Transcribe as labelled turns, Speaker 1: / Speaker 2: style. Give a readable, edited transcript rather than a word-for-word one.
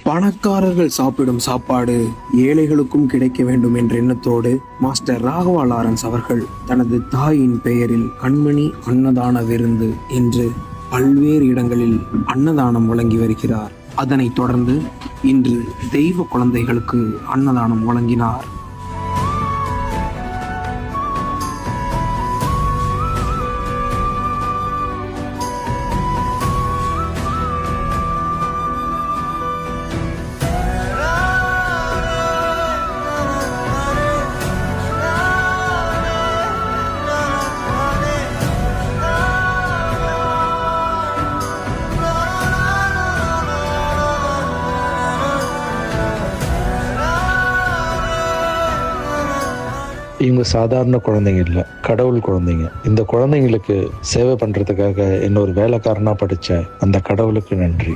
Speaker 1: பணக்காரர்கள் சாப்பிடும் சாப்பாடு ஏழைகளுக்கும் கிடைக்க வேண்டும் என்ற எண்ணத்தோடு மாஸ்டர் ராகவா லாரன்ஸ் அவர்கள் தனது தாயின் பெயரில் கண்மணி அன்னதான விருந்து என்று பல்வேறு இடங்களில் அன்னதானம் வழங்கி வருகிறார். அதனைத் தொடர்ந்து இன்று தெய்வ குழந்தைகளுக்கு அன்னதானம் வழங்கினார்.
Speaker 2: இவங்க சாதாரண குழந்தைங்க இல்லை, கடவுள் குழந்தைங்க. இந்த குழந்தைங்களுக்கு சேவை பண்றதுக்காக இன்னொரு வேலைக்காரனா படிச்ச அந்த கடவுளுக்கு நன்றி.